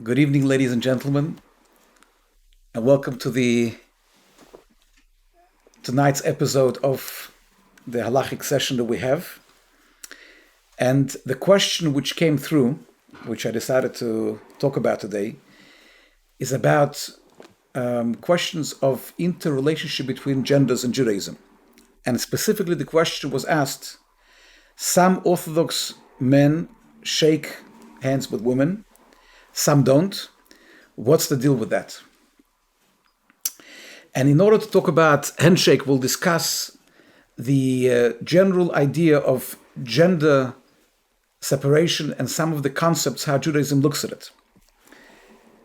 Good evening, ladies and gentlemen, and welcome to the tonight's episode of the halachic session that we have. And the question which came through, which I decided to talk about today, is about questions of interrelationship between genders in Judaism. And specifically, the question was asked: some Orthodox men shake hands with women, some don't. What's the deal with that? And in order to talk about handshake, we'll discuss the general idea of gender separation and some of the concepts, how Judaism looks at it.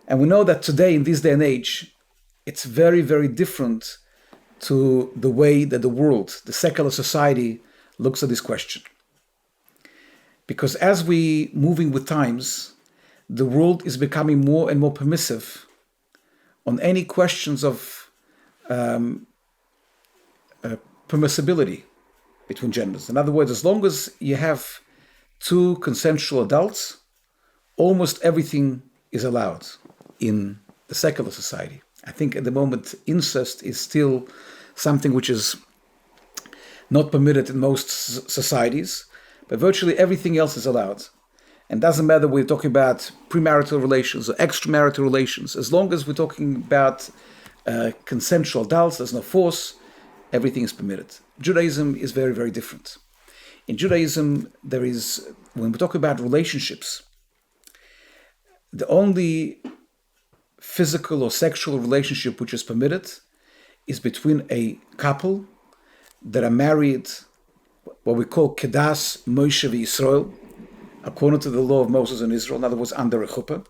And we know that today, in this day and age, it's very, very different to the way that the world, the secular society, looks at this question. Because as we moving with times, the world is becoming more and more permissive on any questions of permissibility between genders. In other words, as long as you have two consensual adults, almost everything is allowed in the secular society. I think at the moment incest is still something which is not permitted in most societies, but virtually everything else is allowed. And doesn't matter we're talking about premarital relations or extramarital relations, as long as we're talking about consensual adults, there's no force, everything is permitted. Judaism is very, very different. In Judaism, when we talk about relationships, the only physical or sexual relationship which is permitted is between a couple that are married, what we call Kedas Moshe v'Yisrael, according to the law of Moses in Israel, in other words, under a chuppah.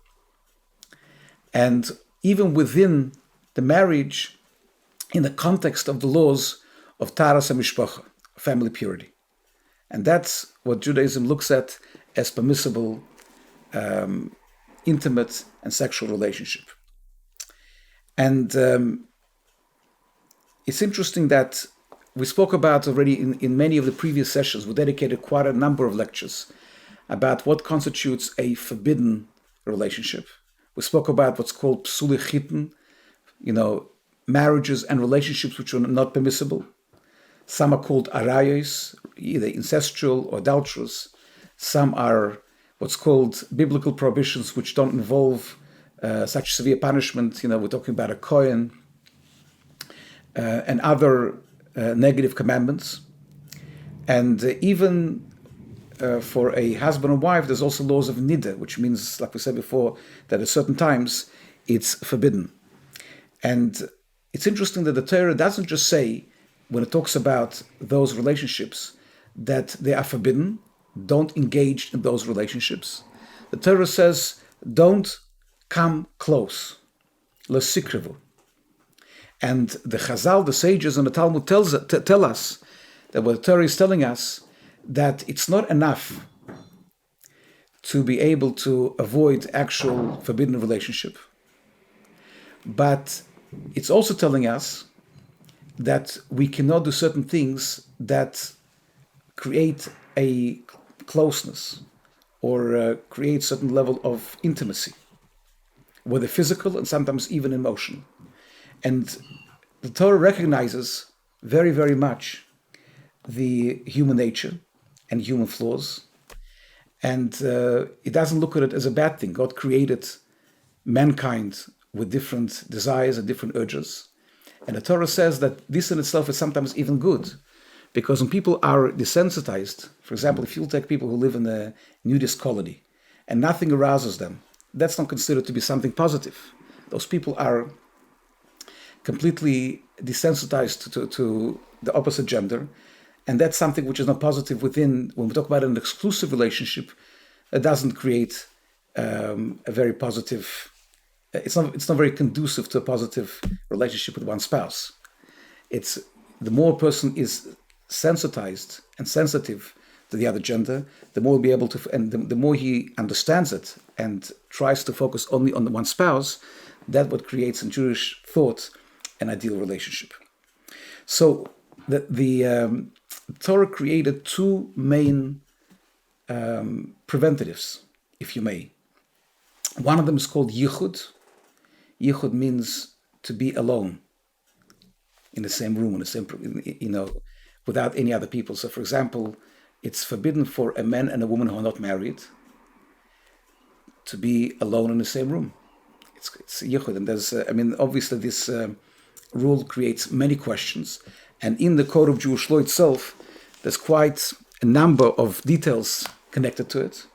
And even within the marriage, in the context of the laws of Taras HaMishpacha, family purity. And that's what Judaism looks at as permissible, intimate and sexual relationship. And it's interesting that we spoke about already in many of the previous sessions, we dedicated quite a number of lectures about what constitutes a forbidden relationship. We spoke about what's called psuli chitin, marriages and relationships which are not permissible. Some are called arayos, either incestual or adulterous. Some are what's called biblical prohibitions which don't involve such severe punishment. We're talking about a kohen and other negative commandments. And even for a husband and wife, there's also laws of nida, which means, like we said before, that at certain times it's forbidden. And it's interesting that the Torah doesn't just say, when it talks about those relationships, that they are forbidden, don't engage in those relationships. The Torah says, don't come close, lesikrevu. And the Chazal, the sages, and the Talmud tell us that what the Torah is telling us, that it's not enough to be able to avoid actual forbidden relationship, but it's also telling us that we cannot do certain things that create a closeness or create certain level of intimacy, whether physical and sometimes even emotional. And the Torah recognizes very, very much the human nature and human flaws. And it doesn't look at it as a bad thing. God created mankind with different desires and different urges. And the Torah says that this in itself is sometimes even good. Because when people are desensitized, for example, if you take people who live in a nudist colony and nothing arouses them, that's not considered to be something positive. Those people are completely desensitized to the opposite gender. And that's something which is not positive within, when we talk about an exclusive relationship, it doesn't create a very positive, it's not very conducive to a positive relationship with one spouse. It's the more a person is sensitized and sensitive to the other gender, the more he'll be able to, and the more he understands it and tries to focus only on the one spouse, that's what creates in Jewish thought an ideal relationship. So the Torah created two main preventatives, if you may. One of them is called yichud. Yichud means to be alone in the same room, in the same, without any other people. So, for example, it's forbidden for a man and a woman who are not married to be alone in the same room. It's yichud, and there's, obviously this rule creates many questions, and in the Code of Jewish law itself, there's quite a number of details connected to it.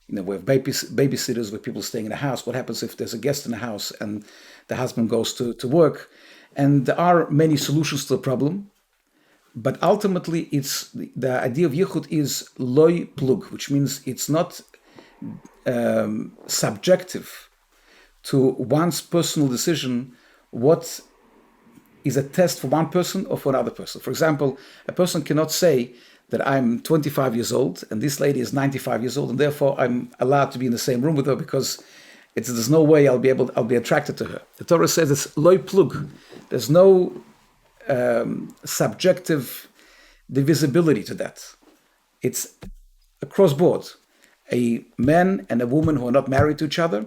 We have babysitters with people staying in a house. What happens if there's a guest in the house and the husband goes to work? And there are many solutions to the problem, but ultimately it's the idea of yichud is loy plug, which means it's not subjective to one's personal decision what is a test for one person or for another person. For example, a person cannot say that I'm 25 years old and this lady is 95 years old and therefore I'm allowed to be in the same room with her because there's no way I'll be attracted to her. The Torah says it's loy plug. There's no subjective divisibility to that. It's across board. A man and a woman who are not married to each other.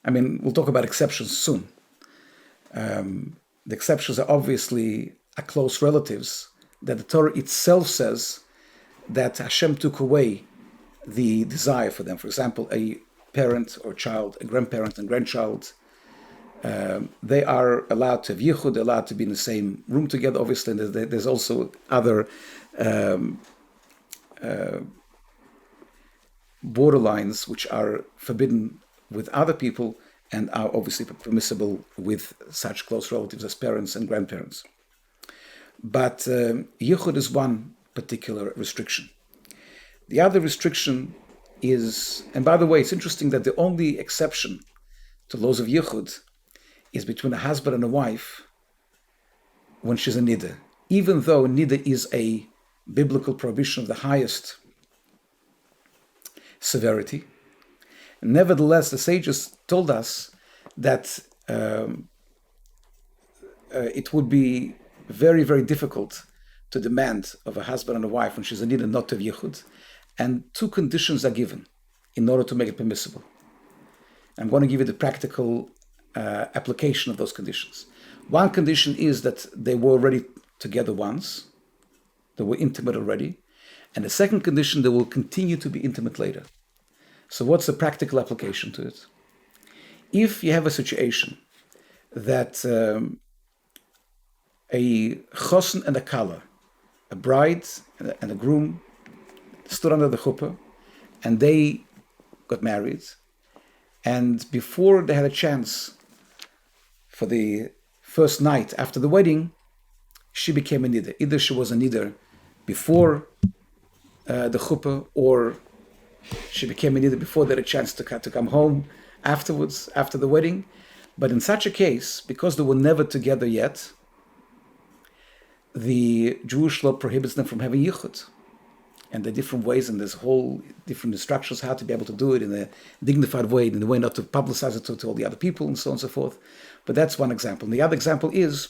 We'll talk about exceptions soon. The exceptions are obviously close relatives that the Torah itself says that Hashem took away the desire for them. For example, a parent or child, a grandparent and grandchild, they are allowed to have yichud, they're allowed to be in the same room together, obviously, and there's also other borderlines which are forbidden with other people and are obviously permissible with such close relatives as parents and grandparents. But yichud is one particular restriction. The other restriction is, and by the way, it's interesting that the only exception to laws of yichud is between a husband and a wife when she's a niddah. Even though niddah is a biblical prohibition of the highest severity, nevertheless, the sages told us that it would be very, very difficult to demand of a husband and a wife when she's a niddah not to have yichud, and two conditions are given in order to make it permissible. I'm going to give you the practical application of those conditions. One condition is that they were already together once, they were intimate already, and the second condition, they will continue to be intimate later. So what's the practical application to it? If you have a situation that a chosen and a kala, a bride and a groom, stood under the chuppah and they got married, and before they had a chance for the first night after the wedding, she became a niddah. Either she was a niddah before the chuppah, or she became a niddah before they had a chance to come home afterwards, after the wedding. But in such a case, because they were never together yet, the Jewish law prohibits them from having yichud. And there are different ways, and there's whole different instructions how to be able to do it in a dignified way, in a way not to publicize it to all the other people, and so on and so forth. But that's one example. And the other example is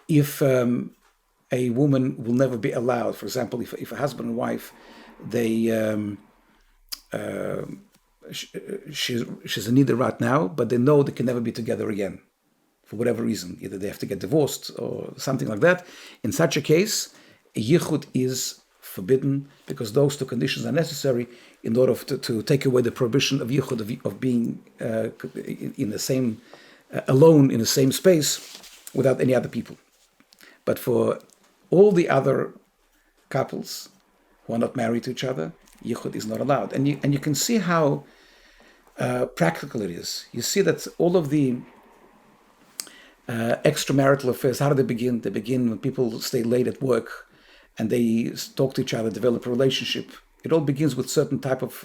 if a woman will never be allowed, for example, if a husband and wife, she's a niddah right now, but they know they can never be together again for whatever reason. Either they have to get divorced or something like that. In such a case, a yichud is forbidden because those two conditions are necessary in order to take away the prohibition of yichud, of being in the same, alone in the same space without any other people. But for all the other couples who are not married to each other, yichud is not allowed. And you can see how practical it is. You see that all of the extramarital affairs, how do they begin? They begin when people stay late at work and they talk to each other, develop a relationship. It all begins with certain type of,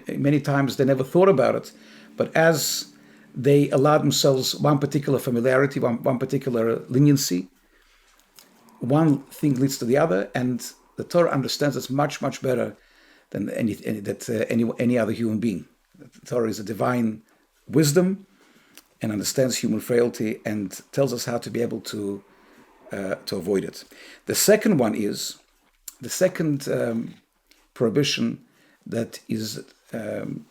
many times they never thought about it, but as they allow themselves one particular familiarity, one particular leniency, one thing leads to the other, and the Torah understands this much, much better than any other human being. The Torah is a divine wisdom and understands human frailty and tells us how to be able to avoid it. The second one is, the second prohibition that is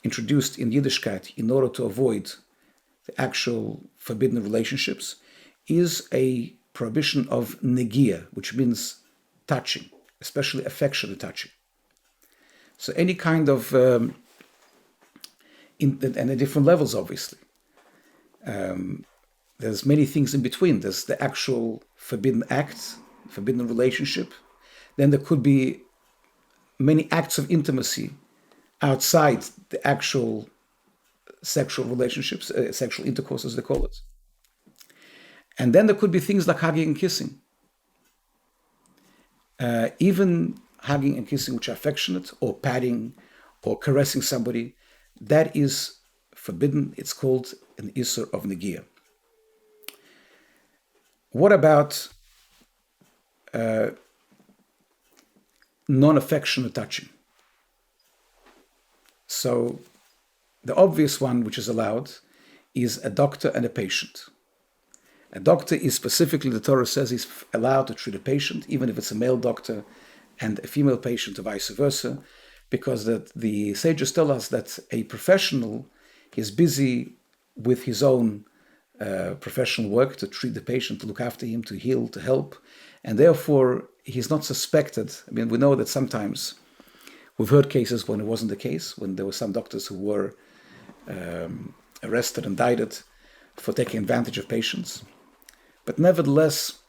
introduced in Yiddishkeit in order to avoid the actual forbidden relationships is a prohibition of negiah, which means touching, especially affectionate touching. So any kind of, and at different levels, obviously. There's many things in between. There's the actual forbidden act, forbidden relationship. Then there could be many acts of intimacy outside the actual sexual relationships, sexual intercourse as they call it. And then there could be things like hugging and kissing. Even hugging and kissing which are affectionate, or patting, or caressing somebody, that is forbidden. It's called an Isser of Negiah. What about non-affectionate touching? So the obvious one which is allowed is a doctor and a patient. A doctor is specifically, the Torah says, he's allowed to treat a patient, even if it's a male doctor and a female patient, or vice versa, because the sages tell us that a professional is busy with his own professional work to treat the patient, to look after him, to heal, to help, and therefore he's not suspected. I mean, we know that sometimes we've heard cases when it wasn't the case, when there were some doctors who were arrested and indicted for taking advantage of patients. But nevertheless,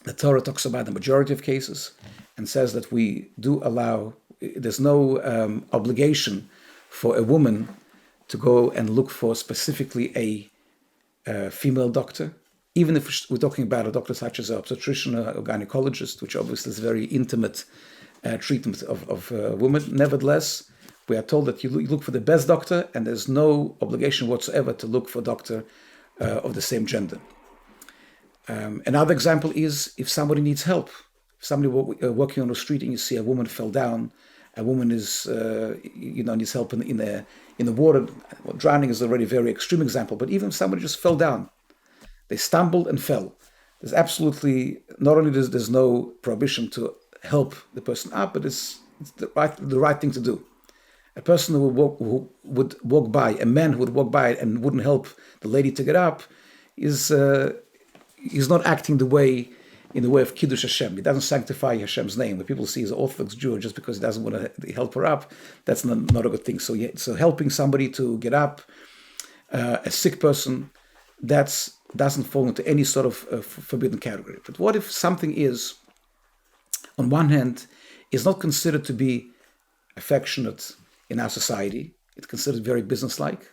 the Torah talks about the majority of cases and says that we do allow, there's no obligation for a woman to go and look for specifically a female doctor, even if we're talking about a doctor such as an obstetrician or a gynecologist, which obviously is very intimate treatment of women. Nevertheless, we are told that you look for the best doctor, and there's no obligation whatsoever to look for a doctor of the same gender. Another example is if somebody needs help. If somebody walking on the street and you see a woman fell down, a woman is, needs help in the water. Well, drowning is already a very extreme example, but even if somebody just fell down, they stumbled and fell. There's absolutely, not only there's no prohibition to help the person up, but it's the right thing to do. A person who would walk by, a man who would walk by and wouldn't help the lady to get up, is not acting in the way of Kiddush Hashem. He doesn't sanctify Hashem's name. When people see he's an Orthodox Jew just because he doesn't want to help her up, that's not a good thing. So helping somebody to get up, a sick person, that doesn't fall into any sort of forbidden category. But what if something is, on one hand, is not considered to be affectionate in our society? It's considered very businesslike.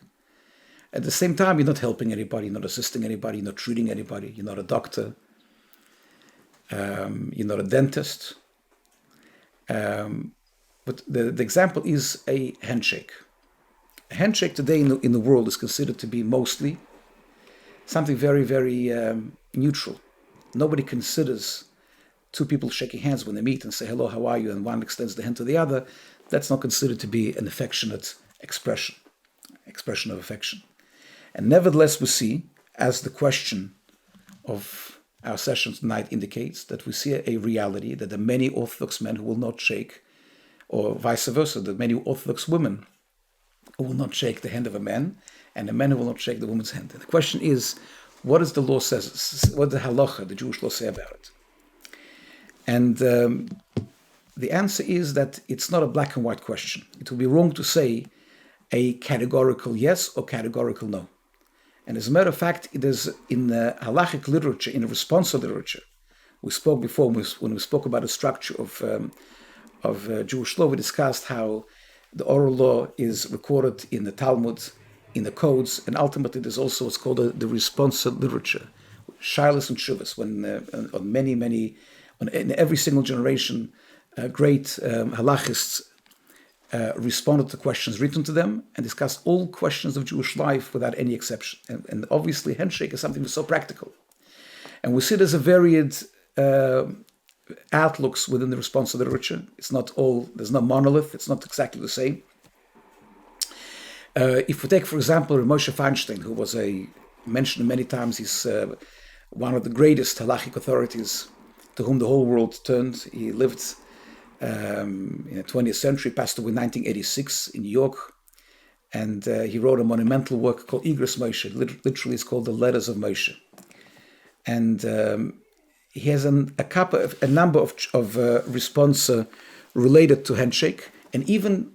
At the same time, you're not helping anybody, you're not assisting anybody, you're not treating anybody, you're not a doctor, you're not a dentist. But the example is a handshake. A handshake today in the world is considered to be mostly something very, very neutral. Nobody considers two people shaking hands when they meet and say, hello, how are you? And one extends the hand to the other. That's not considered to be an affectionate expression of affection. And nevertheless, we see, as the question of our session tonight indicates, that we see a reality that there are many Orthodox men who will not shake, or vice versa, that many Orthodox women who will not shake the hand of a man, and a man who will not shake the woman's hand. And the question is, what does the law says? What does the Halacha, the Jewish law, say about it? And the answer is that it's not a black and white question. It would be wrong to say a categorical yes or categorical no. And as a matter of fact, it is in the halachic literature, in the responsa literature, we spoke before, when we spoke about the structure of Jewish law, we discussed how the oral law is recorded in the Talmud, in the codes, and ultimately there's also what's called the responsa literature, shilas and shuvas, when in every single generation, great halachists responded to questions written to them and discussed all questions of Jewish life without any exception. And obviously, handshake is something that's so practical. And we see there's a varied outlooks within the responsa literature. There's no monolith, it's not exactly the same. If we take, for example, Moshe Feinstein, who was mentioned many times, he's one of the greatest halachic authorities to whom the whole world turned. He lived in the 20th century, passed away in 1986 in New York. And he wrote a monumental work called Igros Moshe. Literally, it's called the Letters of Moshe. And he has a number of responses related to handshake. And even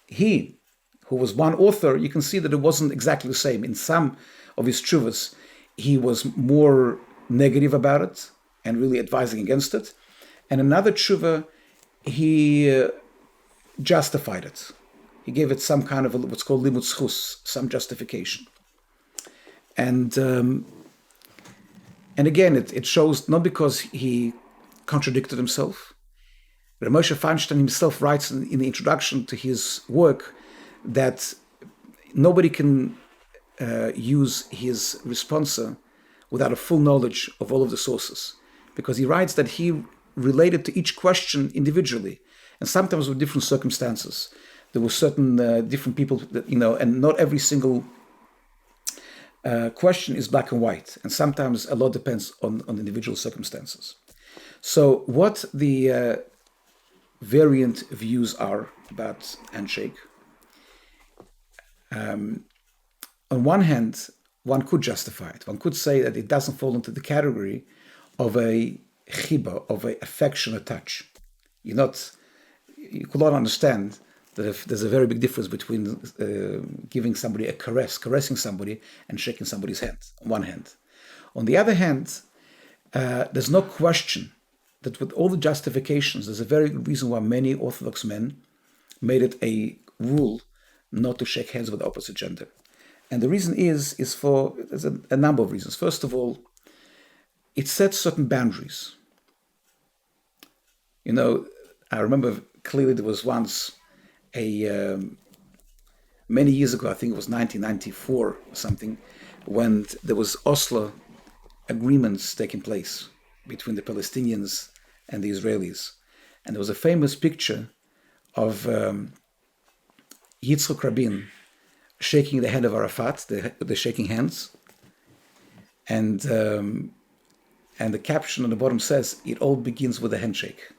he, who was one author, you can see that it wasn't exactly the same. In some of his tshuvas, he was more negative about it and really advising against it. And another tshuva, he justified it. He gave it some kind of what's called limud zchus, some justification. And again, it shows not because he contradicted himself. Rav Moshe Feinstein himself writes in the introduction to his work that nobody can use his responsa without a full knowledge of all of the sources, because he writes that he related to each question individually, and sometimes with different circumstances. There were certain different people that, and not every single question is black and white, and sometimes a lot depends on individual circumstances. So what the variant views are about handshake. On one hand, one could justify it. One could say that it doesn't fall into the category of a chiba, of an affectionate touch. You could not understand that if there's a very big difference between giving somebody a caressing somebody, and shaking somebody's hand, on one hand. On the other hand, there's no question that with all the justifications, there's a very good reason why many Orthodox men made it a rule not to shake hands with the opposite gender. And the reason there's a number of reasons. First of all, it sets certain boundaries. I remember clearly there was once many years ago, I think it was 1994 or something, when there was Oslo agreements taking place between the Palestinians and the Israelis. And there was a famous picture of Yitzhak Rabin shaking the hand of Arafat, they're shaking hands. And the caption on the bottom says, "It all begins with a handshake."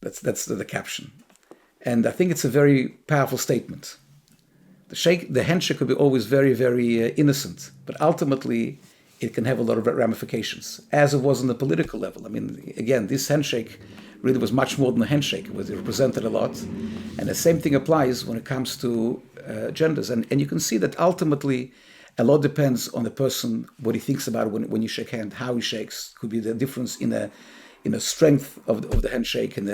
That's the caption. And I think it's a very powerful statement. The handshake could be always very, very innocent, but ultimately it can have a lot of ramifications, as it was on the political level. I mean, again, this handshake really was much more than a handshake. It represented a lot. And the same thing applies when it comes to genders. And you can see that ultimately a lot depends on the person, what he thinks about it when you shake hand, how he shakes. Could be the difference in the strength of the handshake, and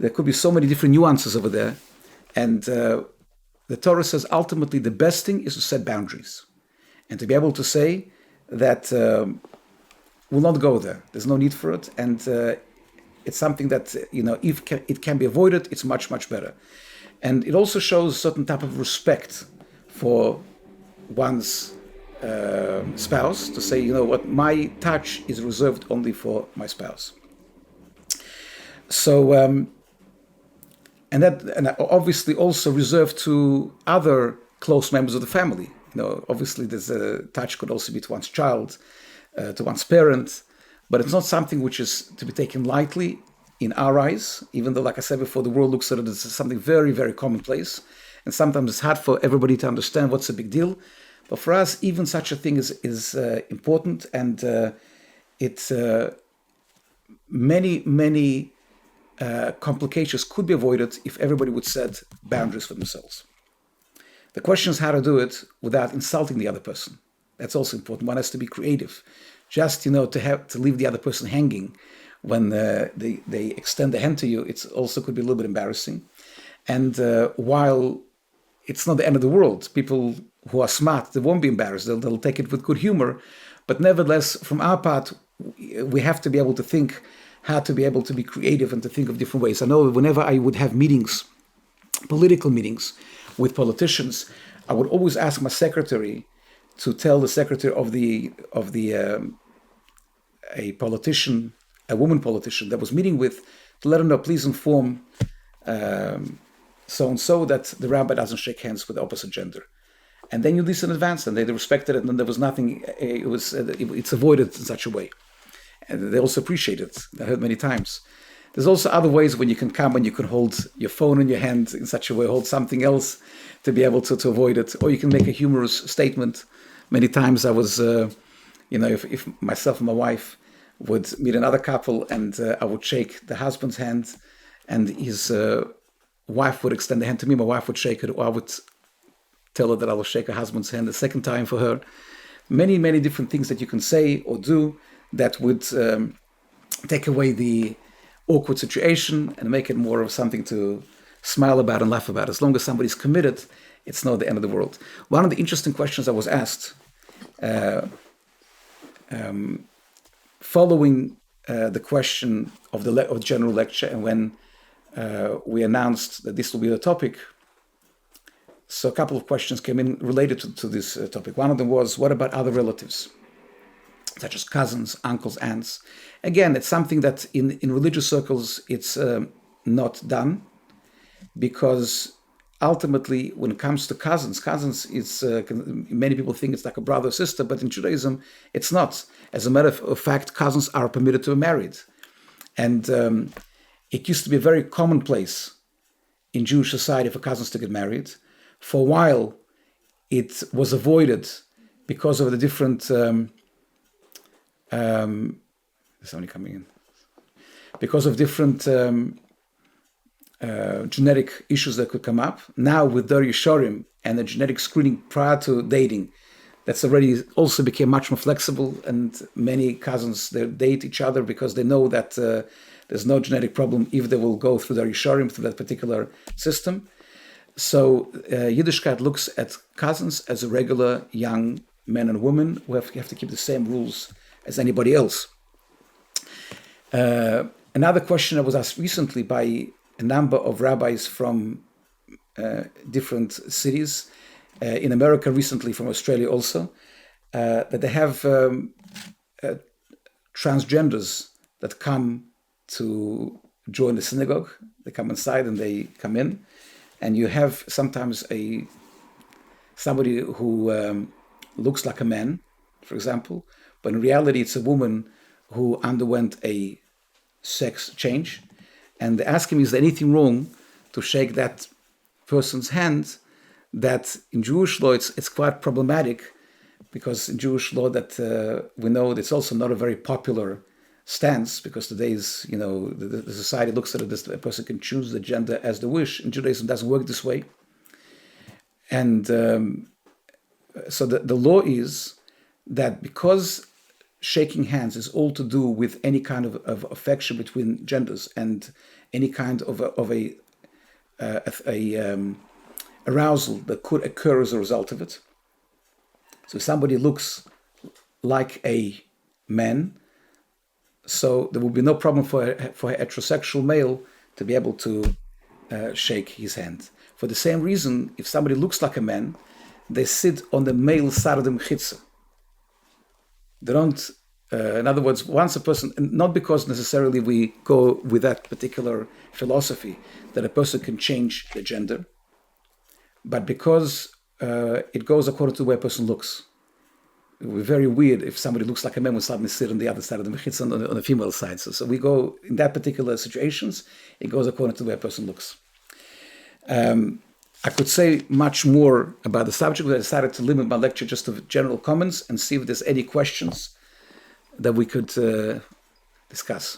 there could be so many different nuances over there. And the Torah says ultimately the best thing is to set boundaries and to be able to say that we'll not go there. There's no need for it. And it's something that, if it can be avoided, it's much, much better. And it also shows a certain type of respect for one's spouse, to say, what, my touch is reserved only for my spouse. So, and obviously also reserved to other close members of the family. Obviously there's a touch could also be to one's child, to one's parent, but it's not something which is to be taken lightly in our eyes, even though, like I said before, the world looks at it as something very, very commonplace. And sometimes it's hard for everybody to understand what's the big deal. But for us, even such a thing is important, and it's many complications could be avoided if everybody would set boundaries for themselves. The question is how to do it without insulting the other person. That's also important. One has to be creative. Just to leave the other person hanging when they extend the hand to you, it's also could be a little bit embarrassing. And while it's not the end of the world, people who are smart, they won't be embarrassed. They'll take it with good humor. But nevertheless, from our part, we have to be able to think how to be able to be creative and to think of different ways. I know whenever I would have meetings, political meetings with politicians, I would always ask my secretary to tell the secretary of a politician, a woman politician that was meeting with, to let her know, please inform so-and-so that the rabbi doesn't shake hands with the opposite gender. And then you listen in advance, and they respected it, and there was nothing, it's avoided in such a way. And they also appreciate it. I heard many times. There's also other ways when you can come and you can hold your phone in your hand in such a way, hold something else to be able to avoid it. Or you can make a humorous statement. Many times I was, if myself and my wife would meet another couple and I would shake the husband's hand and his wife would extend the hand to me, my wife would shake it, or I would tell her that I will shake her husband's hand the second time for her. Many, many different things that you can say or do that would take away the awkward situation and make it more of something to smile about and laugh about. As long as somebody's committed, it's not the end of the world. One of the interesting questions I was asked following the question of the general lecture, and when we announced that this will be the topic, so a couple of questions came in related to this topic. One of them was, what about other relatives, such as cousins, uncles, aunts? Again, it's something that in religious circles, it's not done, because ultimately, when it comes to cousins, it's many people think it's like a brother or sister, but in Judaism, it's not. As a matter of fact, cousins are permitted to be married. And it used to be a very commonplace in Jewish society for cousins to get married. For a while, it was avoided because of the different... there's somebody coming in. Because of different genetic issues that could come up. Now, with Dar Yeshorim and the genetic screening prior to dating, that's already also became much more flexible, and many cousins, they date each other because they know that there's no genetic problem if they will go through Dar Yeshorim, through that particular system. So Yiddishkeit looks at cousins as a regular young men and women who have to keep the same rules as anybody else. Another question I was asked recently by a number of rabbis from different cities, in America recently, from Australia also, that they have transgenders that come to join the synagogue. They come inside and they come in, and you have sometimes somebody who looks like a man, for example, but in reality it's a woman who underwent a sex change, and they ask him, is there anything wrong to shake that person's hand? That in Jewish law it's quite problematic, because in Jewish law that we know it's also not a very popular stance, because today's, the society looks at it as a person can choose the gender as they wish. In Judaism, it doesn't work this way. And so the law is that because shaking hands is all to do with any kind of affection between genders and any kind of a arousal that could occur as a result of it. So if somebody looks like a man, so there will be no problem for a heterosexual male to be able to shake his hand. For the same reason, if somebody looks like a man, they sit on the male side of the mechitza. They don't, in other words, once a person, not because necessarily we go with that particular philosophy that a person can change the gender, but because it goes according to the way a person looks. It would be very weird if somebody looks like a man would suddenly sit on the other side of the mechitza on the female side. So we go, in that particular situations, it goes according to the way a person looks. I could say much more about the subject, but I decided to limit my lecture just to general comments and see if there's any questions that we could discuss.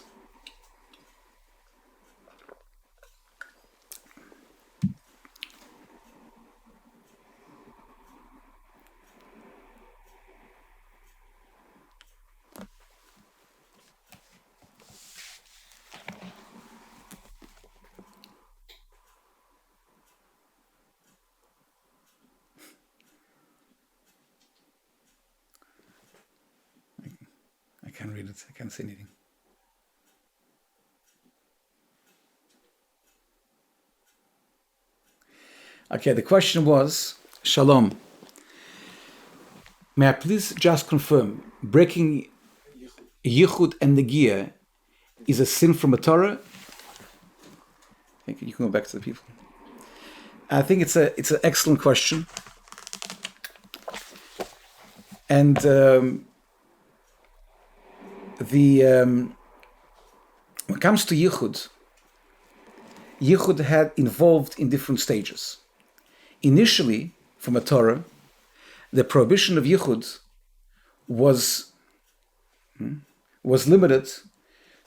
I can't read it. I can't see anything. Okay, the question was, Shalom. May I please just confirm, breaking Yichud and Negiah is a sin from a Torah? You can go back to the people. I think it's an excellent question. And When it comes to Yichud, Yichud had involved in different stages. Initially, from a Torah, the prohibition of Yichud was limited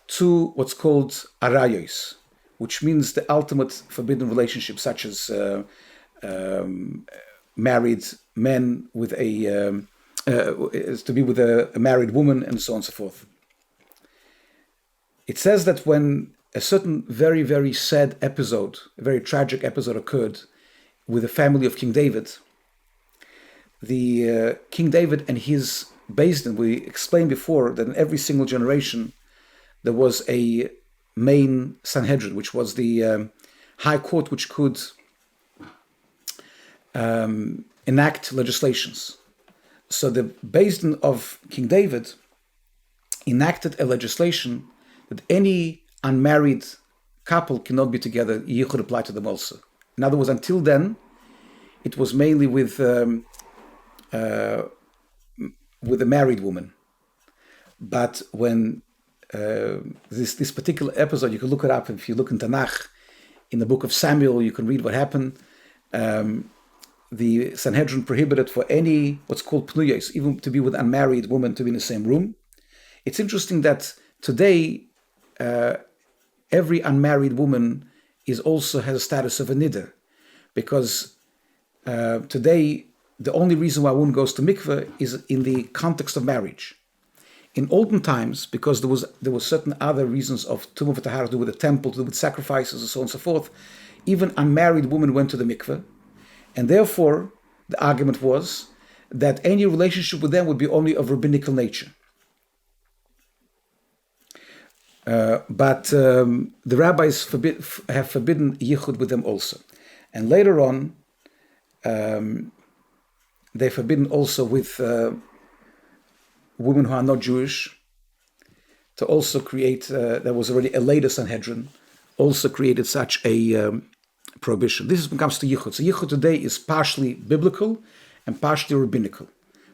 to what's called arayos, which means the ultimate forbidden relationship, such as married men with is to be with a married woman, and so on and so forth. It says that when a certain very, very sad episode, a very tragic episode occurred with the family of King David, the King David and his Beis Din, we explained before that in every single generation there was a main Sanhedrin, which was the high court which could enact legislations. So the Beis Din of King David enacted a legislation that any unmarried couple cannot be together. Yichud applied to them also. In other words, until then, it was mainly with a married woman. But when this particular episode, you can look it up. If you look in Tanakh, in the book of Samuel, you can read what happened. The Sanhedrin prohibited for any what's called pnuyos, even to be with an unmarried woman, to be in the same room. It's interesting that today every unmarried woman also has a status of a niddah, because today the only reason why a woman goes to mikveh is in the context of marriage. In olden times, because there were certain other reasons of tumah v'tahara to do with the temple, to do with sacrifices, and so on and so forth, even unmarried women went to the mikveh, and therefore the argument was that any relationship with them would be only of rabbinical nature. But the rabbis have forbidden yichud with them also. And later on, they're forbidden also with women who are not Jewish to also create, there was already a later Sanhedrin, also created such a prohibition. This is when it comes to yichud. So yichud today is partially biblical and partially rabbinical.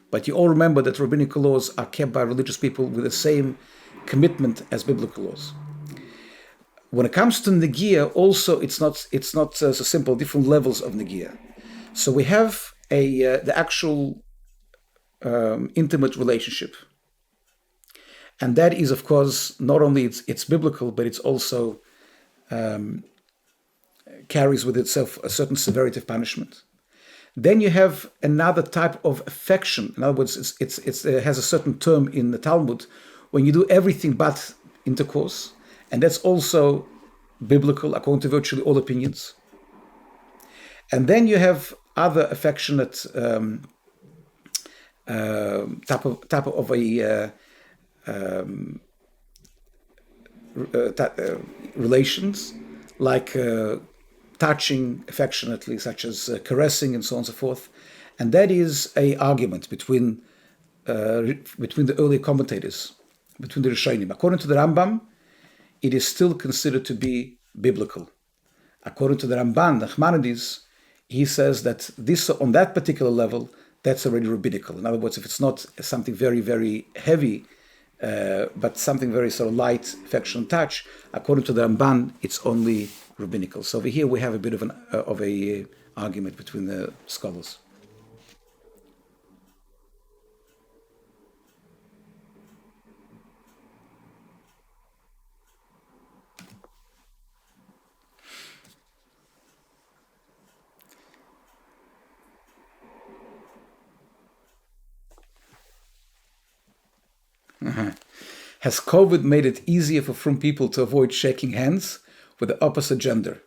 But you all remember that rabbinical laws are kept by religious people with the same commitment as biblical laws. When it comes to Negiah, also it's not so simple. Different levels of Negiah. So we have the actual intimate relationship, and that is, of course, not only it's biblical, but it's also carries with itself a certain severity of punishment. Then you have another type of affection. In other words, it has a certain term in the Talmud when you do everything but intercourse, and that's also biblical according to virtually all opinions. And then you have other affectionate type of a relations, like touching affectionately, such as caressing and so on and so forth. And that is a argument between the early commentators, between the Rishonim. According to the Rambam, it is still considered to be biblical. According to the Ramban, Nachmanides, he says that this, on that particular level, that's already rabbinical. In other words, if it's not something very, very heavy, but something very sort of light, affectionate touch, according to the Ramban, it's only rabbinical. So over here we have a bit of a argument between the scholars. Has COVID made it easier for frum people to avoid shaking hands with the opposite gender?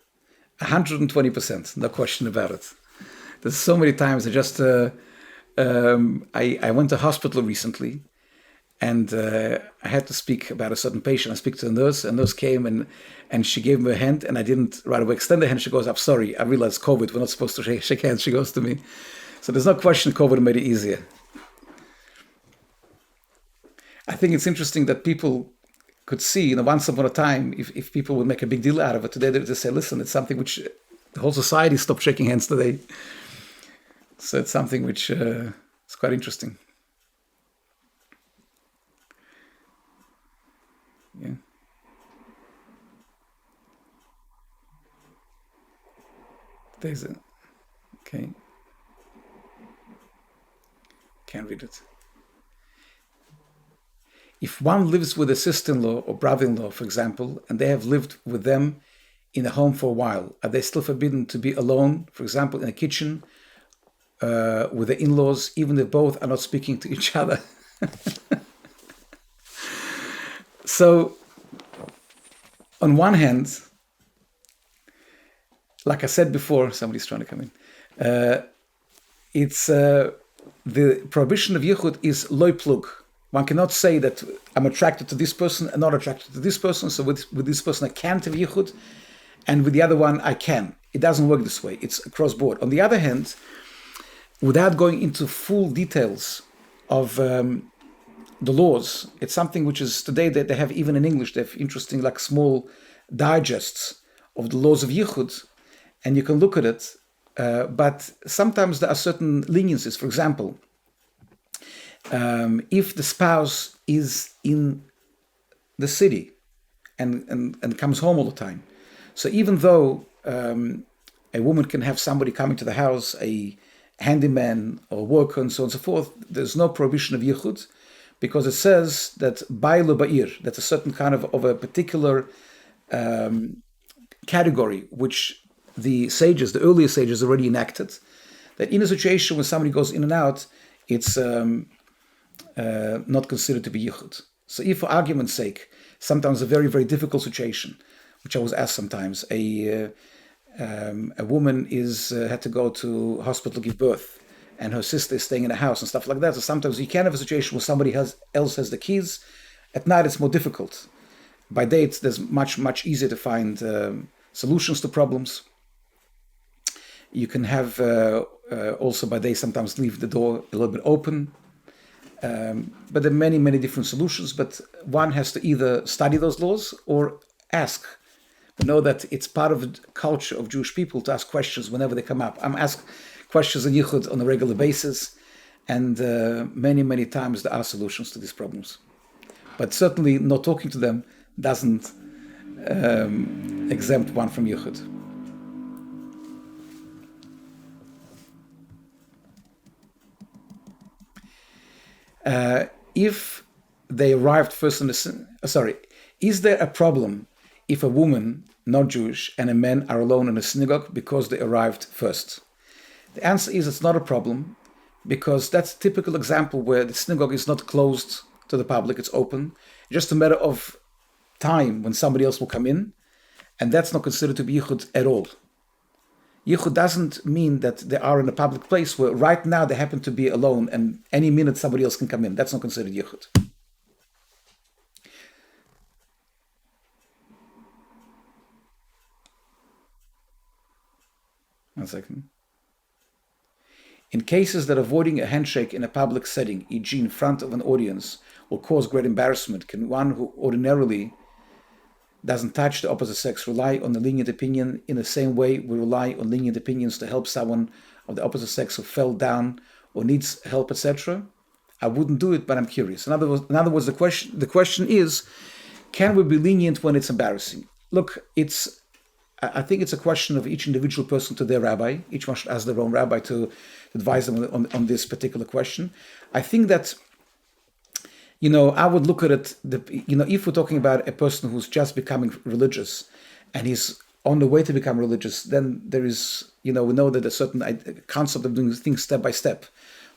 120%, no question about it. There's so many times I just, I went to hospital recently, and I had to speak about a certain patient. I speak to a nurse came and she gave me a hand, and I didn't right away extend the hand. She goes, "I'm sorry, I realized COVID, we're not supposed to shake hands." She goes to me. So there's no question COVID made it easier. I think it's interesting that people could see, once upon a time, if people would make a big deal out of it, today they just say, listen, it's something which the whole society stopped shaking hands today. So it's something which is quite interesting. Yeah. There's a, okay, can't read it. If one lives with a sister-in-law or brother-in-law, for example, and they have lived with them in a home for a while, are they still forbidden to be alone, for example, in a kitchen with the in-laws, even if both are not speaking to each other? So, on one hand, like I said before, somebody's trying to come in. It's the prohibition of yichud is loy plug. One cannot say that I'm attracted to this person and not attracted to this person. So with this person I can't have yichud, and with the other one I can. It doesn't work this way. It's across board. On the other hand, without going into full details of the laws, it's something which is today that they have even in English. They have interesting like small digests of the laws of yichud, and you can look at it. But sometimes there are certain leniencies. For example, if the spouse is in the city and comes home all the time, so even though a woman can have somebody coming to the house, a handyman or worker and so on and so forth, there's no prohibition of yichud, because it says that ba'ilo ba'ir, that's a certain kind of a particular category which the sages, the earlier sages already enacted, that in a situation when somebody goes in and out, it's not considered to be yichud. So if, for argument's sake, sometimes a very, very difficult situation, which I was asked sometimes, a woman had to go to hospital to give birth, and her sister is staying in a house and stuff like that. So sometimes you can have a situation where somebody else has the keys. At night, it's more difficult. By day, there's much, much easier to find solutions to problems. You can have also by day sometimes leave the door a little bit open. But there are many, many different solutions. But one has to either study those laws or ask. We know that it's part of the culture of Jewish people to ask questions whenever they come up. I'm asked questions on yichud on a regular basis, and many, many times there are solutions to these problems. But certainly not talking to them doesn't exempt one from yichud. If they arrived first in is there a problem if a woman, not Jewish, and a man are alone in a synagogue because they arrived first? The answer is it's not a problem, because that's a typical example where the synagogue is not closed to the public, it's open. It's just a matter of time when somebody else will come in, and that's not considered to be yichud at all. Yichud doesn't mean that they are in a public place where right now they happen to be alone and any minute somebody else can come in. That's not considered yichud. One second. In cases that avoiding a handshake in a public setting, e.g. in front of an audience, will cause great embarrassment, can one who ordinarily doesn't touch the opposite sex rely on a lenient opinion in the same way we rely on lenient opinions to help someone of the opposite sex who fell down or needs help, etc.? I wouldn't do it, but I'm curious. In other words, the question is, can we be lenient when it's embarrassing? Look, I think it's a question of each individual person to their rabbi. Each one should ask their own rabbi to advise them on this particular question. I think that, I would look at it, if we're talking about a person who's just becoming religious and he's on the way to become religious, then there is, we know that a certain concept of doing things step by step.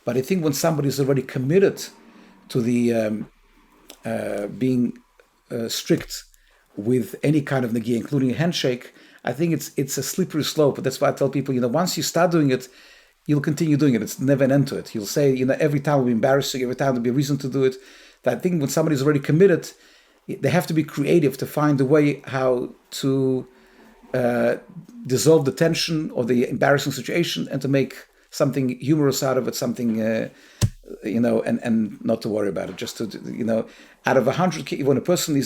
But I think when somebody is already committed to the being strict with any kind of negiah, including a handshake, I think it's a slippery slope. That's why I tell people, once you start doing it, you'll continue doing it. It's never an end to it. You'll say, every time will be embarrassing, every time there'll be a reason to do it. I think when somebody's already committed, they have to be creative to find a way how to dissolve the tension or the embarrassing situation and to make something humorous out of it, something, and not to worry about it. Just to, out of 100, when a person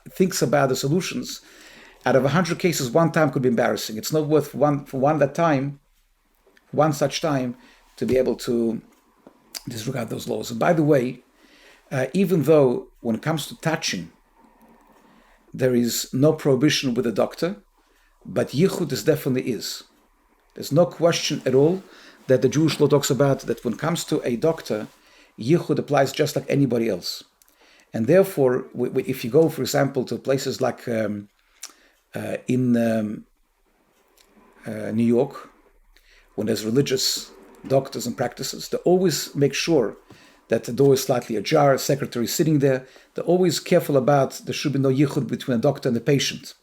thinks about the solutions, out of 100 cases, one time could be embarrassing. It's not worth one such time to be able to disregard those laws. And by the way, even though when it comes to touching, there is no prohibition with a doctor, but yichud is definitely is. There's no question at all that the Jewish law talks about that when it comes to a doctor, yichud applies just like anybody else. And therefore, if you go, for example, to places like in New York, when there's religious doctors and practices, they always make sure that the door is slightly ajar, secretary is sitting there. They're always careful about there should be no yichud between a doctor and the patient.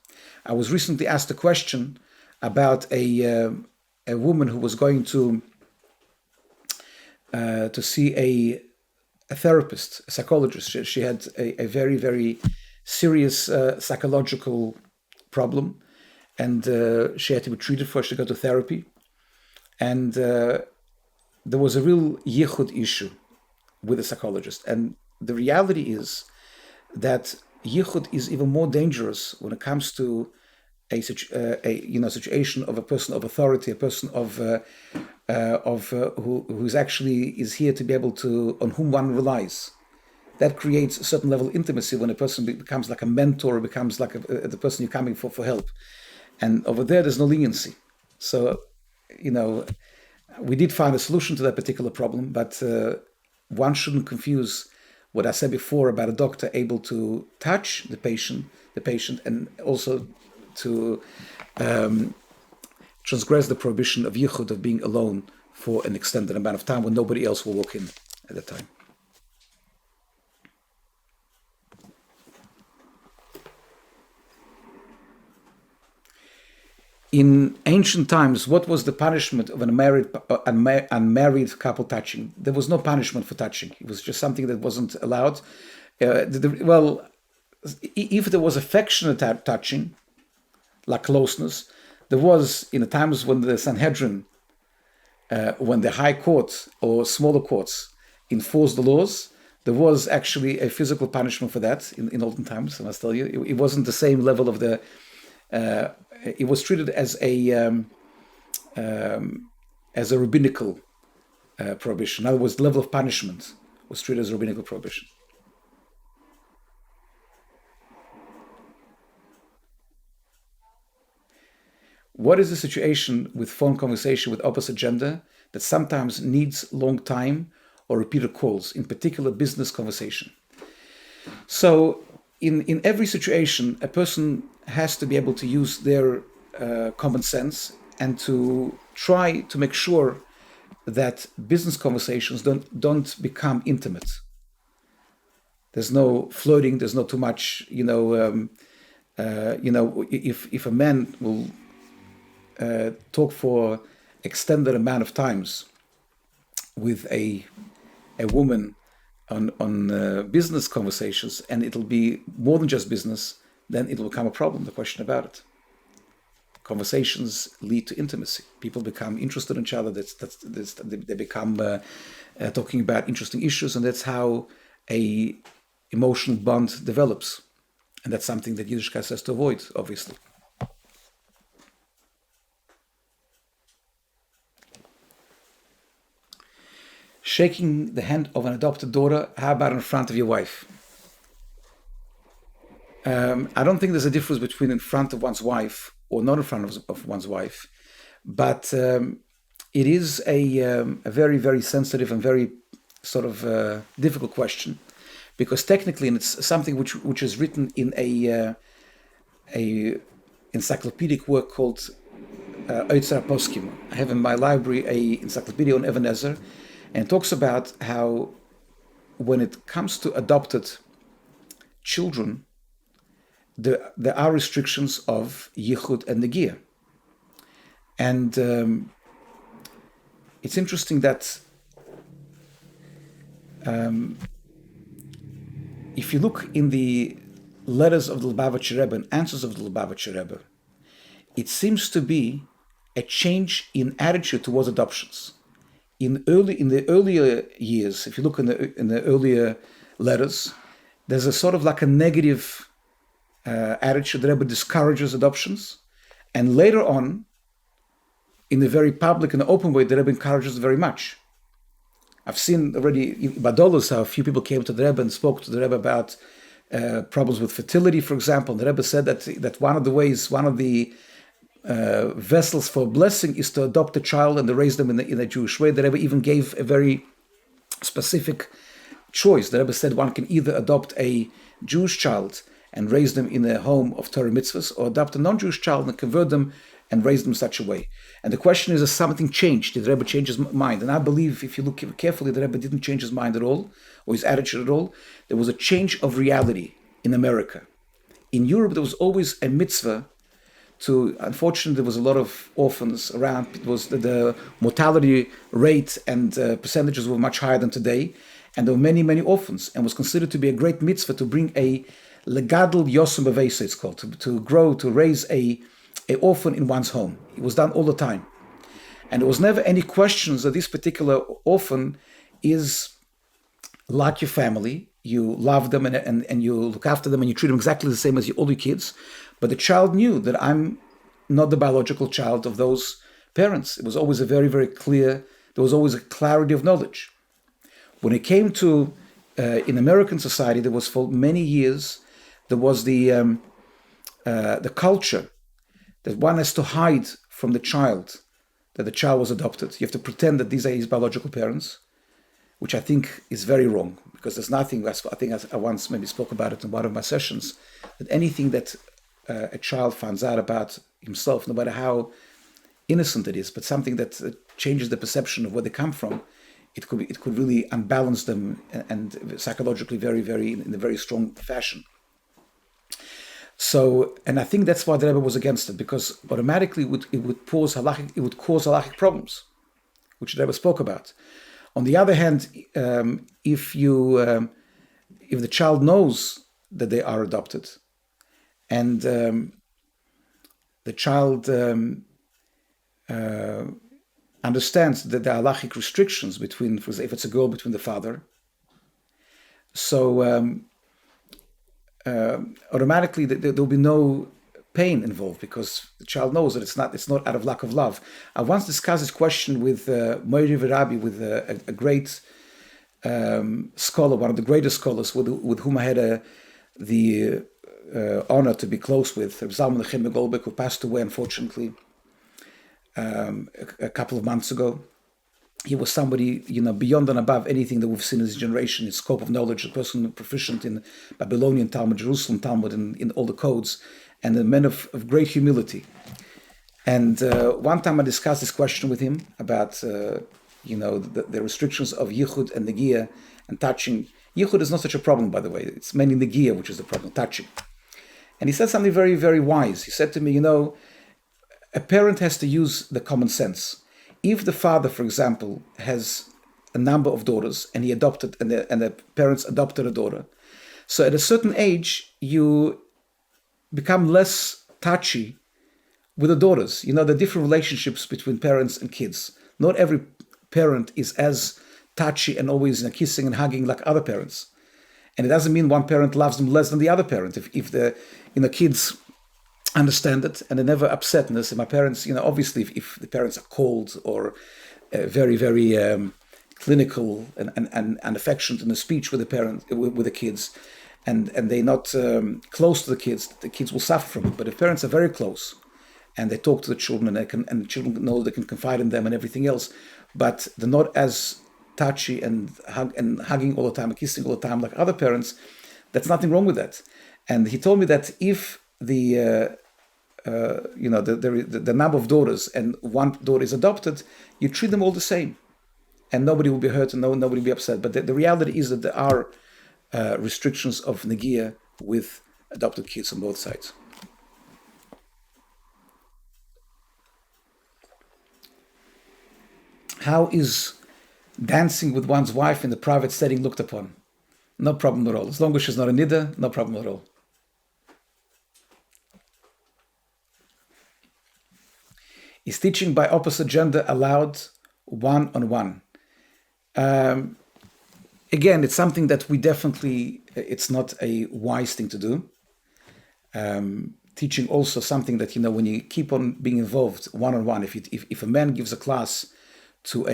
I was recently asked a question about a woman who was going to see a therapist, a psychologist. She had a very, very serious psychological problem, and she had to be treated for. She got to therapy, and there was a real yichud issue with a psychologist. And the reality is that yichud is even more dangerous when it comes to a situation of a person of authority, a person who's actually is here to be able to, on whom one relies. That creates a certain level of intimacy when a person becomes like a mentor, becomes like the person you're coming for help. And over there's no leniency. So, we did find a solution to that particular problem, but one shouldn't confuse what I said before about a doctor able to touch the patient, and also to transgress the prohibition of yichud, of being alone for an extended amount of time when nobody else will walk in at that time. In ancient times, what was the punishment of an unmarried couple touching? There was no punishment for touching. It was just something that wasn't allowed. If there was affectionate touching, like closeness, there was in the times when the Sanhedrin, when the high court or smaller courts enforced the laws, there was actually a physical punishment for that in olden times. I must tell you, it wasn't the same level of the. It was treated as a rabbinical prohibition. In other words, the level of punishment was treated as a rabbinical prohibition. What is the situation with phone conversation with opposite gender that sometimes needs long time or repeated calls, in particular business conversation? So in every situation, a person has to be able to use their common sense and to try to make sure that business conversations don't become intimate. There's no flirting. There's not too much. If a man will talk for extended amount of times with a woman on business conversations, and it'll be more than just business, then it'll become a problem, the question about it. Conversations lead to intimacy. People become interested in each other. They become talking about interesting issues, and that's how a emotional bond develops. And that's something that Yiddishkeit has to avoid, obviously. Shaking the hand of an adopted daughter, how about in front of your wife? I don't think there's a difference between in front of one's wife or not in front of one's wife, but it is a very, very sensitive and very sort of difficult question, because technically, and it's something which is written in a encyclopedic work called Oitzer Poskim. I have in my library a encyclopedia on Even Ezer, and it talks about how when it comes to adopted children, there are restrictions of yichud and negiah. And it's interesting that if you look in the letters of the Lubavitcher Rebbe and answers of the Lubavitcher Rebbe, it seems to be a change in attitude towards adoptions. In the earlier years, if you look in the earlier letters, there's a sort of like a negative attitude. The Rebbe discourages adoptions, and later on, in the very public and open way, the Rebbe encourages very much. I've seen already in Badolos how a few people came to the Rebbe and spoke to the Rebbe about problems with fertility, for example. And the Rebbe said that one of the vessels for blessing is to adopt a child and to raise them in a Jewish way. The Rebbe even gave a very specific choice. The Rebbe said one can either adopt a Jewish child and raise them in a home of Torah mitzvahs, or adopt a non-Jewish child and convert them and raise them in such a way. And the question is, has something changed? Did the Rebbe change his mind? And I believe, if you look carefully, the Rebbe didn't change his mind at all, or his attitude at all. There was a change of reality in America. In Europe, there was always a mitzvah to, unfortunately, there was a lot of orphans around. It was the mortality rate and percentages were much higher than today. And there were many, many orphans, and was considered to be a great mitzvah to bring a legadol yosem bevesa, it's called, to raise a orphan in one's home. It was done all the time. And there was never any questions that this particular orphan is like your family. You love them and you look after them and you treat them exactly the same as all your kids. But the child knew that I'm not the biological child of those parents. It was always a very, very clear, there was always a clarity of knowledge. When it came to, in American society, there was for many years, there was the culture that one has to hide from the child, that the child was adopted. You have to pretend that these are his biological parents, which I think is very wrong, because there's nothing, I think I once maybe spoke about it in one of my sessions, that anything that a child finds out about himself, no matter how innocent it is, but something that changes the perception of where they come from, it could really unbalance them and psychologically in a very strong fashion. So, and I think that's why the Rebbe was against it, because automatically it would cause halachic problems, which the Rebbe spoke about. On the other hand, if the child knows that they are adopted, and the child understands that there are halachic restrictions between, for example, if it's a girl, between the father, so automatically there will be no pain involved, because the child knows that it's not out of lack of love. I once discussed this question with Moiri Verabi, with a great scholar, one of the greatest scholars with whom I had the honor to be close with, Rabbi Zalman Negiah Goldberg, who passed away unfortunately a couple of months ago. He was somebody, beyond and above anything that we've seen in this generation, his scope of knowledge, a person proficient in Babylonian Talmud, Jerusalem Talmud, in all the codes, and a man of great humility. And one time I discussed this question with him about, the restrictions of Yichud and Negiah and touching. Yichud is not such a problem, by the way. It's mainly Negiah, which is the problem, touching. And he said something very, very wise. He said to me, a parent has to use the common sense. If the father, for example, has a number of daughters and he adopted, and the parents adopted a daughter, so at a certain age, you become less touchy with the daughters. The different relationships between parents and kids. Not every parent is as touchy and always kissing and hugging like other parents. And it doesn't mean one parent loves them less than the other parent. If the kids understand it and they're never upset. And my parents, obviously, if the parents are cold or very, very clinical and affectionate in the speech with the kids, and they're not close to the kids will suffer from it. But if parents are very close and they talk to the children and the children know they can confide in them and everything else, but they're not as touchy and hugging all the time and kissing all the time like other parents, that's nothing wrong with that. And he told me that if the number of daughters and one daughter is adopted, you treat them all the same, and nobody will be hurt and nobody will be upset. But the reality is that there are restrictions of Negiah with adopted kids on both sides. How is dancing with one's wife in the private setting looked upon? No problem at all. As long as she's not a nida, no problem at all. Is teaching by opposite gender allowed one-on-one? Again, it's something that it's not a wise thing to do. Teaching also something that, when you keep on being involved one-on-one, if a man gives a class to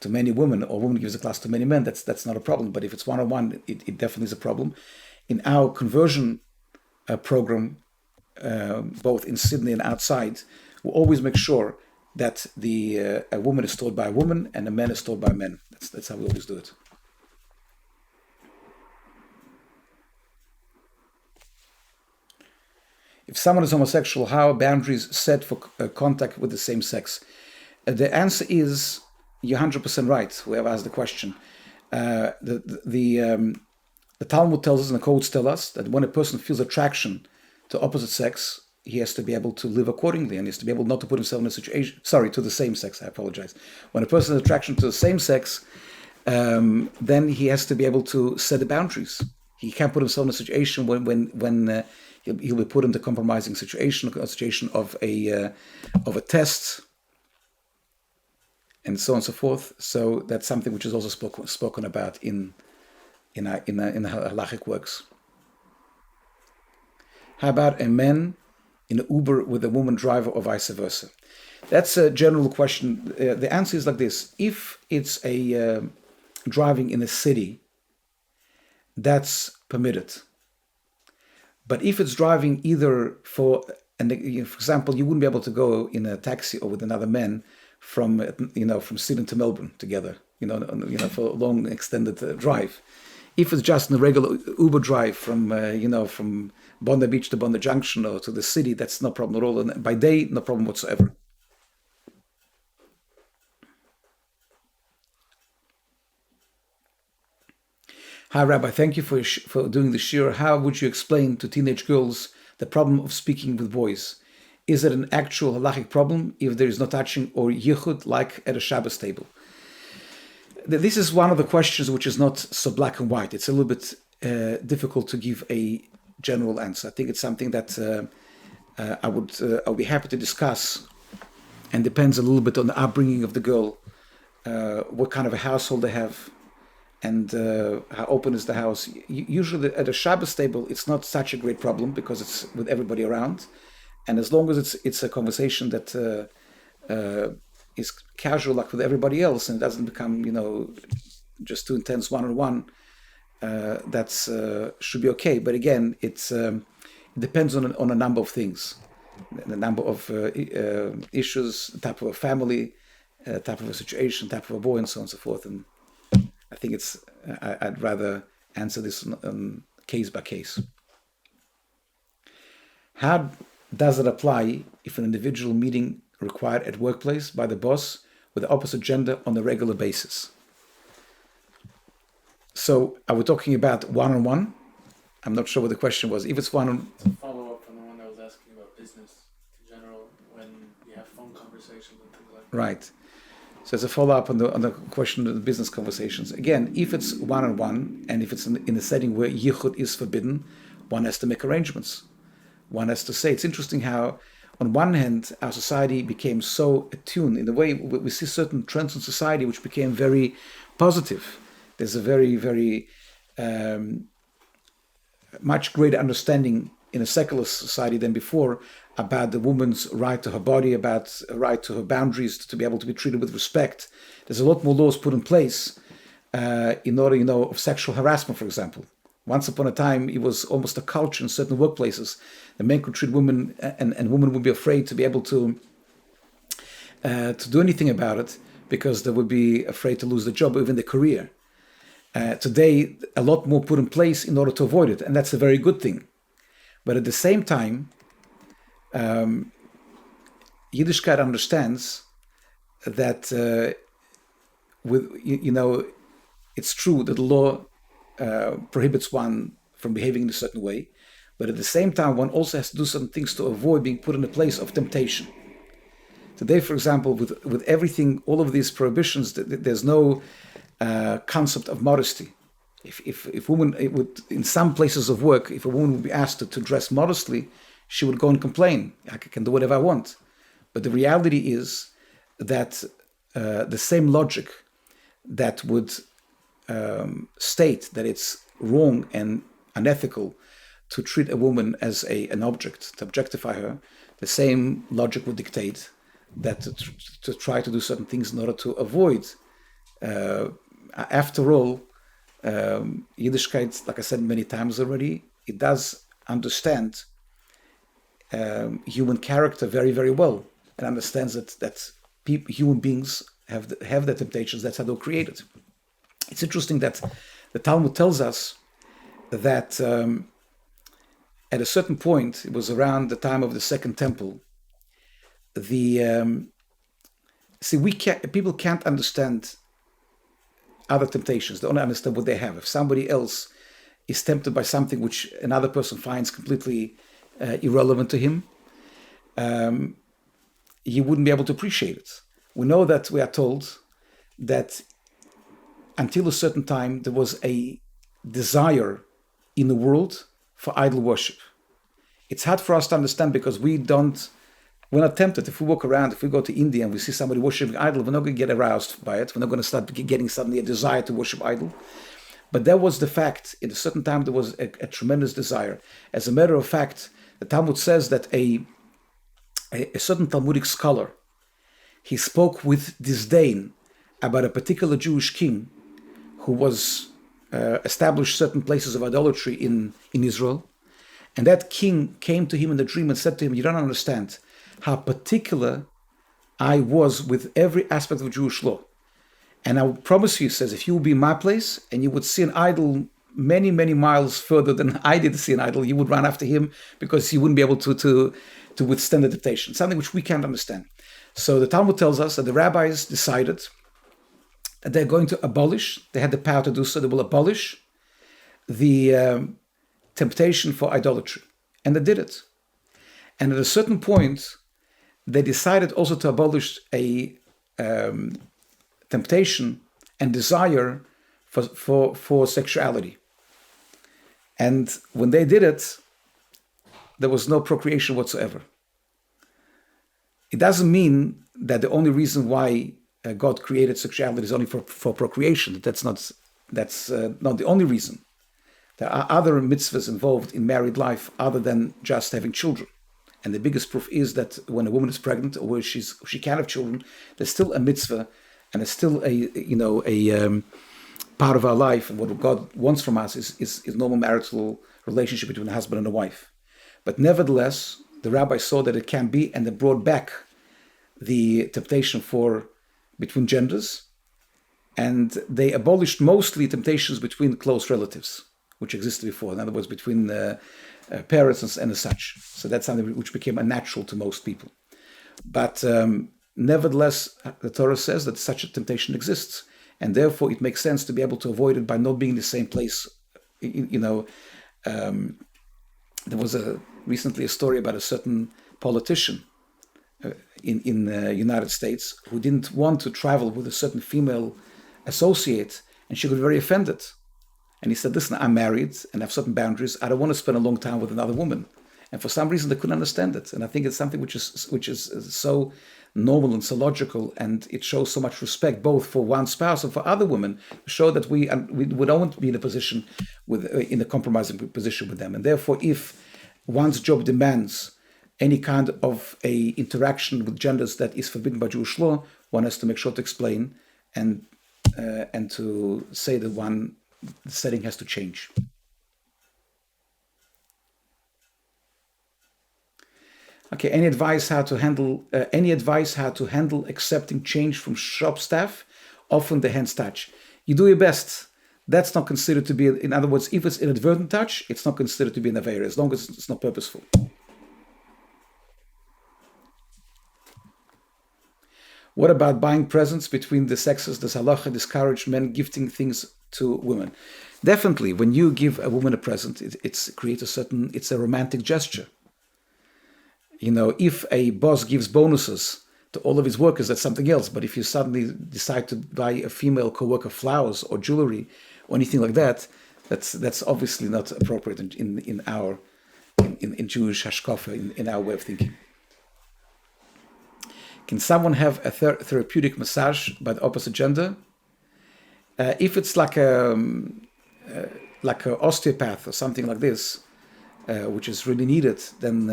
many women, or a woman gives a class to many men, that's not a problem. But if it's one-on-one, it definitely is a problem. In our conversion program, both in Sydney and outside, will always make sure that a woman is taught by a woman and a man is taught by men. That's how we always do it. If someone is homosexual, how are boundaries set for contact with the same sex? The answer is, you're 100% right, whoever asked the question. The Talmud tells us and the codes tell us that when a person feels attraction to opposite sex, he has to be able to live accordingly, and he has to be able not to put himself in a situation, to the same sex, I apologize. When a person has attraction to the same sex, then he has to be able to set the boundaries. He can't put himself in a situation when he'll be put in the compromising situation, a situation of a test, and so on and so forth. So that's something which is also spoken about in the halachic works. How about a man in an Uber with a woman driver or vice versa? That's a general question. The answer is like this: if it's a driving in a city, that's permitted. But if it's driving either for example, you wouldn't be able to go in a taxi or with another man from Sydney to Melbourne together, for a long extended drive. If it's just a regular Uber drive from Bondi Beach to Bondi Junction or to the city, that's no problem at all. And by day, no problem whatsoever. Hi, Rabbi. Thank you for doing the shiur. How would you explain to teenage girls the problem of speaking with boys? Is it an actual halachic problem if there is no touching or yichud like at a Shabbos table? This is one of the questions which is not so black and white. It's a little bit difficult to give a general answer. I think it's something that I'll be happy to discuss, and depends a little bit on the upbringing of the girl, what kind of a household they have, and how open is the house. Usually at a Shabbos table, it's not such a great problem because it's with everybody around, and as long as it's a conversation that is casual like with everybody else and it doesn't become just too intense one-on-one, that's should be okay. But again, it depends on a number of things, the number of issues, the type of a family, type of a situation, type of a boy, and so on and so forth. And I think I'd rather answer this on case by case. How does it apply if an individual meeting required at workplace by the boss with the opposite gender on a regular basis? So are we talking about one-on-one? I'm not sure what the question was. If it's one-on-one... It's a follow-up from the one that was asking about business in general, when you have phone conversations and things like that. Right. So it's a follow-up on the question of the business conversations. Again, if it's one-on-one, and if it's in a setting where yichud is forbidden, one has to make arrangements. One has to say, it's interesting how, on one hand, our society became so attuned. In a way, we see certain trends in society which became very positive. There's a very, very much greater understanding in a secular society than before about the woman's right to her body, about her right to her boundaries, to be able to be treated with respect. There's a lot more laws put in place in order, of sexual harassment, for example. Once upon a time, it was almost a culture in certain workplaces. The men could treat women, and women would be afraid to be able to do anything about it because they would be afraid to lose their job or even their career. Today, a lot more put in place in order to avoid it, and that's a very good thing. But at the same time, Yiddishkeit understands that it's true that the law prohibits one from behaving in a certain way, but at the same time, one also has to do some things to avoid being put in a place of temptation. Today, for example, with everything, all of these prohibitions, there's no concept of modesty. If women, in some places of work, if a woman would be asked to dress modestly, she would go and complain. I can do whatever I want. But the reality is that the same logic that would state that it's wrong and unethical to treat a woman as an object, to objectify her, the same logic would dictate that to try to do certain things in order to avoid. After all, Yiddishkeit, like I said many times already, it does understand human character very, very well, and understands that human beings have the temptations. That's how they're created. It's interesting that the Talmud tells us that at a certain point, it was around the time of the Second Temple, people can't understand other temptations. They only understand what they have. If somebody else is tempted by something which another person finds completely irrelevant to him, he wouldn't be able to appreciate it. We know that we are told that until a certain time there was a desire in the world for idol worship. It's hard for us to understand because we're not tempted. If we walk around, if we go to India and we see somebody worshiping idol, we're not going to get aroused by it. We're not going to start getting suddenly a desire to worship idol. But that was the fact. In a certain time, there was a tremendous desire. As a matter of fact, the Talmud says that a certain Talmudic scholar, he spoke with disdain about a particular Jewish king who was established certain places of idolatry in Israel. And that king came to him in a dream and said to him, "You don't understand how particular I was with every aspect of Jewish law. And I will promise you," he says, "if you would be in my place and you would see an idol many, many miles further than I did see an idol, you would run after him because you wouldn't be able to withstand the temptation," something which we can't understand. So the Talmud tells us that the rabbis decided that they're going to abolish, they had the power to do so, they will abolish the temptation for idolatry. And they did it. And at a certain point, they decided also to abolish a temptation and desire for sexuality. And when they did it, there was no procreation whatsoever. It doesn't mean that the only reason why God created sexuality is only for procreation. That's not the only reason. There are other mitzvahs involved in married life other than just having children. And the biggest proof is that when a woman is pregnant or where she can have children, there's still a mitzvah and it's still a part of our life. And what God wants from us is normal marital relationship between a husband and a wife. But nevertheless, the rabbi saw that it can be, and they brought back the temptation between genders, and they abolished mostly temptations between close relatives, which existed before. In other words, between parents and as such. So that's something which became unnatural to most people. But nevertheless, the Torah says that such a temptation exists, and therefore it makes sense to be able to avoid it by not being in the same place. There was recently a story about a certain politician in the United States who didn't want to travel with a certain female associate, and she got very offended. And he said, "Listen, I'm married and I have certain boundaries. I don't want to spend a long time with another woman." And for some reason, they couldn't understand it. And I think it's something which is so normal and so logical, and it shows so much respect both for one spouse and for other women, to show that we don't want to be in a compromising position with them. And therefore, if one's job demands any kind of a interaction with genders that is forbidden by Jewish law, one has to make sure to explain and to say that the setting has to change. Okay, any advice how to handle accepting change from shop staff? Often the hands touch. You do your best. That's not considered to be, in other words, if it's inadvertent touch, it's not considered to be an avera, as long as it's not purposeful. What about buying presents between the sexes? Does Halacha discourage men gifting things to women? Definitely, when you give a woman a present, it's a romantic gesture. If a boss gives bonuses to all of his workers, that's something else. But if you suddenly decide to buy a female co-worker flowers or jewelry or anything like that, that's obviously not appropriate in Jewish hashkafa, in our way of thinking. Can someone have a therapeutic massage by the opposite gender? If it's like an osteopath or something like this, which is really needed, then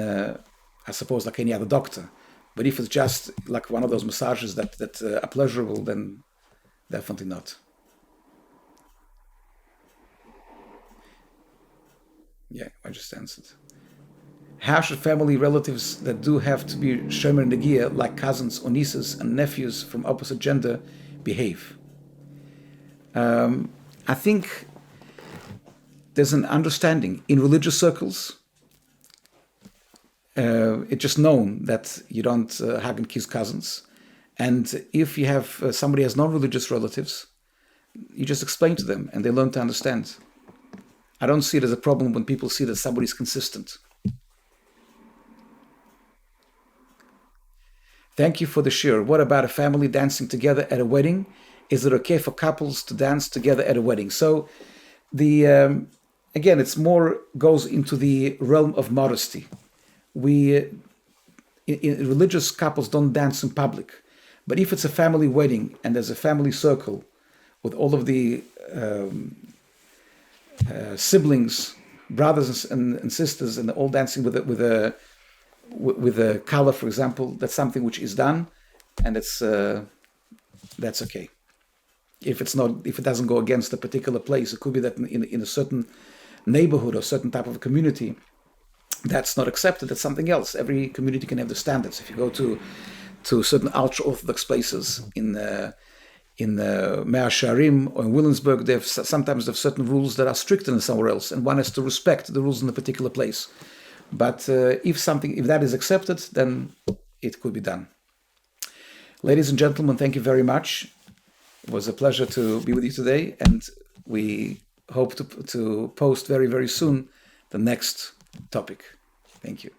I suppose like any other doctor. But if it's just like one of those massages that are pleasurable, then definitely not. Yeah, I just answered. How should family relatives that do have to be Shomer Negiah, like cousins or nieces and nephews from opposite gender, behave? I think there's an understanding in religious circles. It's just known that you don't hug and kiss cousins. And if you have somebody has non-religious relatives, you just explain to them and they learn to understand. I don't see it as a problem when people see that somebody's consistent. Thank you for the shir. What about a family dancing together at a wedding? Is it okay for couples to dance together at a wedding? So the again, it's more goes into the realm of modesty. In religious couples don't dance in public, but if it's a family wedding and there's a family circle with all of the siblings, brothers and sisters, and they're all dancing with a color, for example, that's something which is done, and it's that's okay. If it doesn't go against a particular place, it could be that in a certain neighborhood or certain type of a community, that's not accepted. That's something else. Every community can have the standards. If you go to certain ultra-Orthodox places in Mea Shearim or in Williamsburg, sometimes have certain rules that are stricter than somewhere else, and one has to respect the rules in a particular place. But if that is accepted, then it could be done. Ladies and gentlemen, thank you very much. It was a pleasure to be with you today, and we hope to post very, very soon the next topic. Thank you.